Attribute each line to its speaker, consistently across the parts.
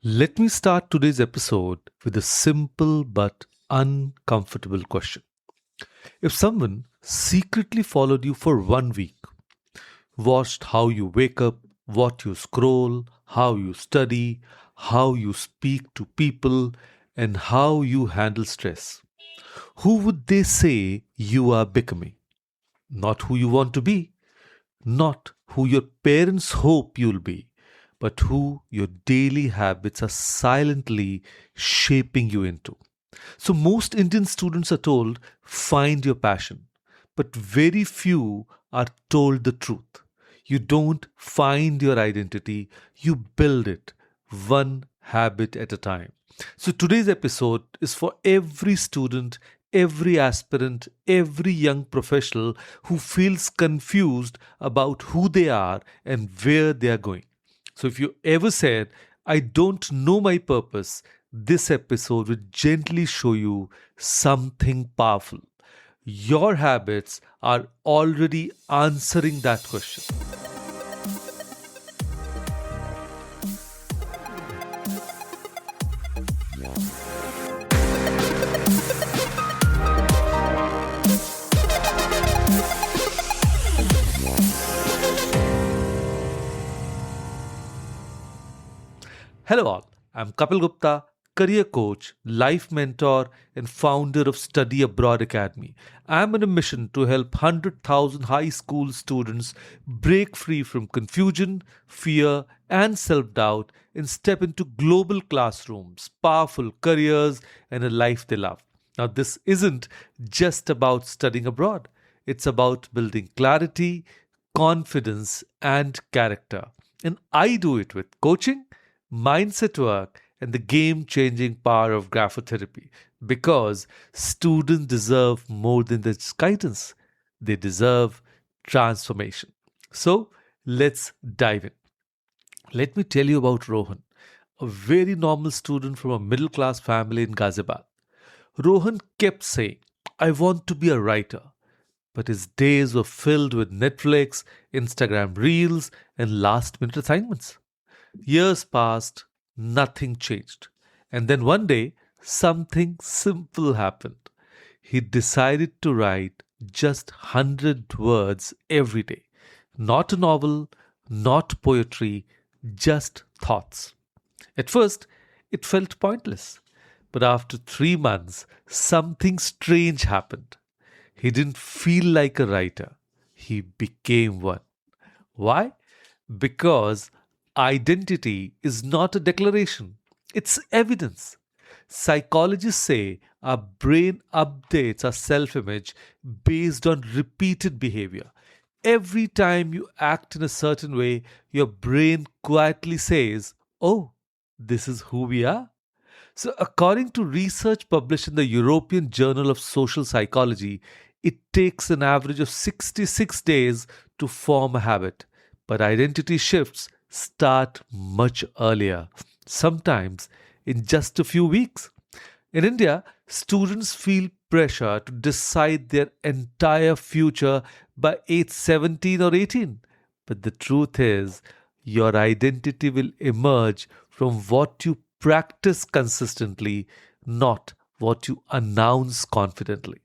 Speaker 1: Let me start today's episode with a simple but uncomfortable question. If someone secretly followed you for 1 week, watched how you wake up, what you scroll, how you study, how you speak to people, and how you handle stress, who would they say you are becoming? Not who you want to be, not who your parents hope you'll be, but who your daily habits are silently shaping you into. So, most Indian students are told, find your passion, but very few are told the truth. You don't find your identity, you build it one habit at a time. So, today's episode is for every student, every aspirant, every young professional who feels confused about who they are and where they are going. So, if you ever said, I don't know my purpose, this episode will gently show you something powerful. Your habits are already answering that question. Hello, all. I'm Kapeel Gupta, career coach, life mentor, and founder of Study Abroad Academy. I'm on a mission to help 100,000 high school students break free from confusion, fear, and self doubt and step into global classrooms, powerful careers, and a life they love. Now, this isn't just about studying abroad, it's about building clarity, confidence, and character. And I do it with coaching, mindset work, and the game changing power of graphotherapy because students deserve more than just guidance, they deserve transformation. So let's dive in. Let me tell you about Rohan, a very normal student from a middle class family in Ghaziabad. Rohan kept saying, I want to be a writer. But his days were filled with Netflix, Instagram reels, and last minute assignments. Years passed, nothing changed. And then one day, something simple happened. He decided to write just 100 words every day. Not a novel, not poetry, just thoughts. At first, it felt pointless. But after 3 months, something strange happened. He didn't feel like a writer, he became one. Why? Because identity is not a declaration, it's evidence. Psychologists say our brain updates our self image based on repeated behavior. Every time you act in a certain way, your brain quietly says, oh, this is who we are. So, according to research published in the European Journal of Social Psychology, it takes an average of 66 days to form a habit. But identity shifts start much earlier, sometimes in just a few weeks. In India, students feel pressure to decide their entire future by age 17 or 18. But the truth is, your identity will emerge from what you practice consistently, not what you announce confidently.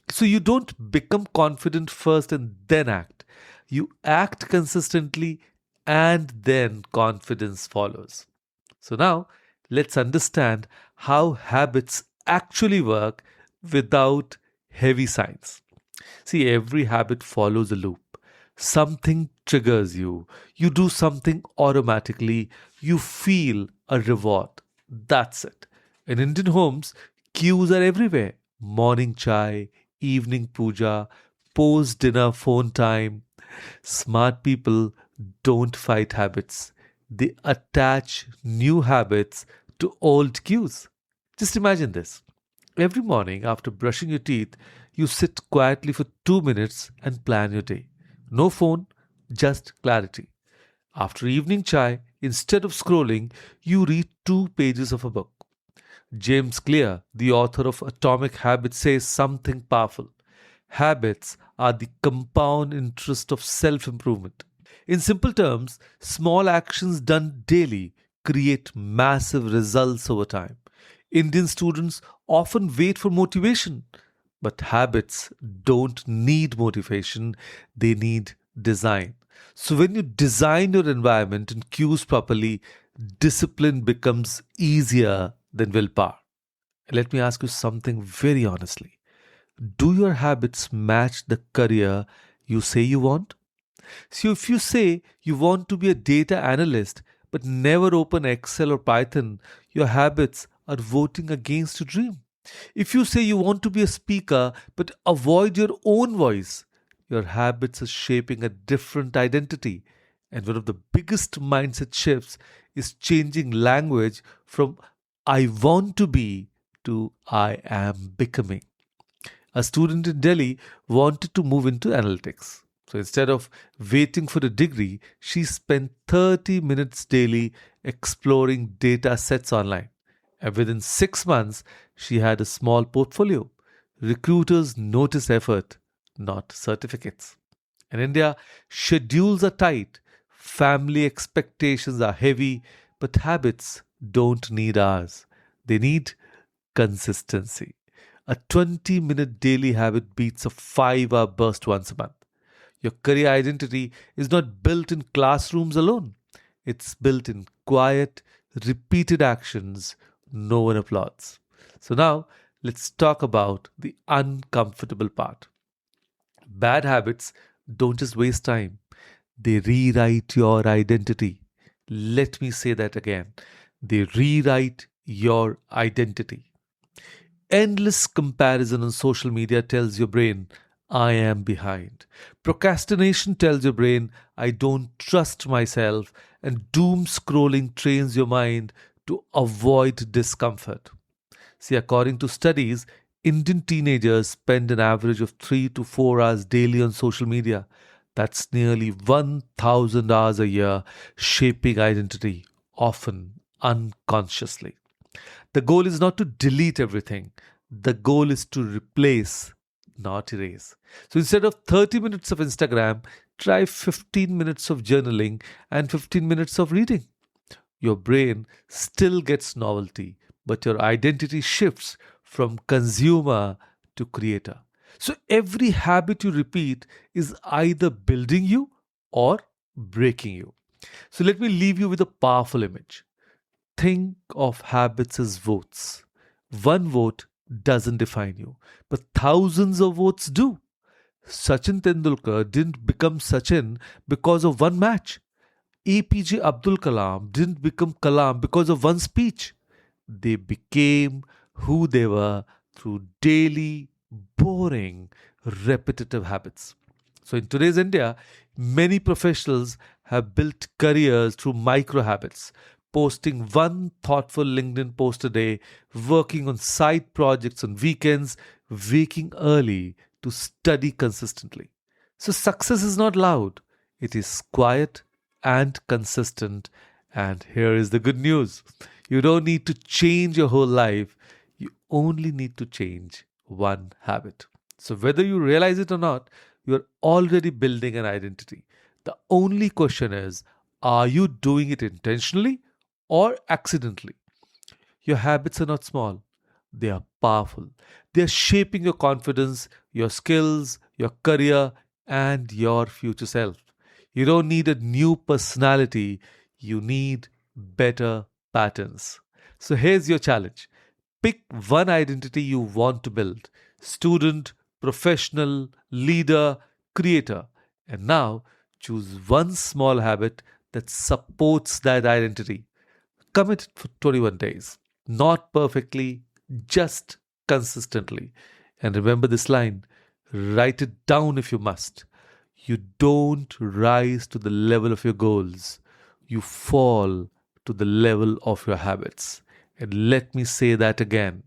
Speaker 1: So you don't become confident first and then act. You act consistently and then confidence follows. So now let's understand how habits actually work without heavy science. See, every habit follows a loop. Something triggers you. You do something automatically. You feel a reward. That's it. In Indian homes, cues are everywhere. Morning chai, evening puja, post dinner phone time. Smart people don't fight habits. They attach new habits to old cues. Just imagine this. Every morning after brushing your teeth, you sit quietly for 2 minutes and plan your day. No phone, just clarity. After evening chai, instead of scrolling, you read 2 pages of a book. James Clear, the author of Atomic Habits, says something powerful. Habits are the compound interest of self improvement. In simple terms, small actions done daily create massive results over time. Indian students often wait for motivation, but habits don't need motivation, they need design. So, when you design your environment and cues properly, discipline becomes easier than willpower. Let me ask you something very honestly. Do your habits match the career you say you want? So, if you say you want to be a data analyst but never open Excel or Python, your habits are voting against your dream. If you say you want to be a speaker but avoid your own voice, your habits are shaping a different identity. And one of the biggest mindset shifts is changing language from I want to be to I am becoming. A student in Delhi wanted to move into analytics. So instead of waiting for a degree, she spent 30 minutes daily exploring data sets online. And within 6 months, she had a small portfolio. Recruiters notice effort, not certificates. In India, schedules are tight, family expectations are heavy, but habits don't need hours. They need consistency. A 20-minute daily habit beats a 5-hour burst once a month. Your career identity is not built in classrooms alone, it's built in quiet, repeated actions no one applauds. So, now let's talk about the uncomfortable part. Bad habits don't just waste time, they rewrite your identity. Let me say that again. They rewrite your identity. Endless comparison on social media tells your brain, I am behind. Procrastination tells your brain, I don't trust myself. And doom scrolling trains your mind to avoid discomfort. See, according to studies, Indian teenagers spend an average of 3 to 4 hours daily on social media. That's nearly 1,000 hours a year shaping identity, often unconsciously. The goal is not to delete everything, the goal is to replace, not erase. So instead of 30 minutes of Instagram, try 15 minutes of journaling and 15 minutes of reading. Your brain still gets novelty, but your identity shifts from consumer to creator. So every habit you repeat is either building you or breaking you. So let me leave you with a powerful image. Think of habits as votes. One vote doesn't define you, but thousands of votes do. Sachin Tendulkar didn't become Sachin because of one match. APJ Abdul Kalam didn't become Kalam because of one speech. They became who they were through daily, boring, repetitive habits. So, in today's India, many professionals have built careers through micro habits, posting one thoughtful LinkedIn post a day, working on side projects on weekends, waking early to study consistently. So, success is not loud, it is quiet and consistent. And here is the good news, you don't need to change your whole life, you only need to change one habit. So, whether you realize it or not, you're already building an identity. The only question is, are you doing it intentionally or accidentally? Your habits are not small, they are powerful. They are shaping your confidence, your skills, your career, and your future self. You don't need a new personality, you need better patterns. So here's your challenge, pick one identity you want to build: student, professional, leader, creator. And now choose one small habit that supports that identity. Commit for 21 days. Not perfectly, just consistently. And remember this line, write it down if you must. You don't rise to the level of your goals, you fall to the level of your habits. And let me say that again.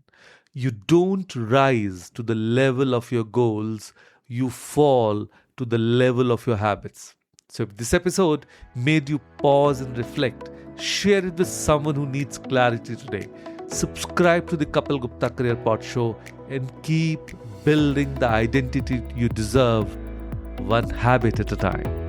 Speaker 1: You don't rise to the level of your goals, you fall to the level of your habits. So, if this episode made you pause and reflect, share it with someone who needs clarity today. Subscribe to the Kapeel Gupta Career PodShow and keep building the identity you deserve, one habit at a time.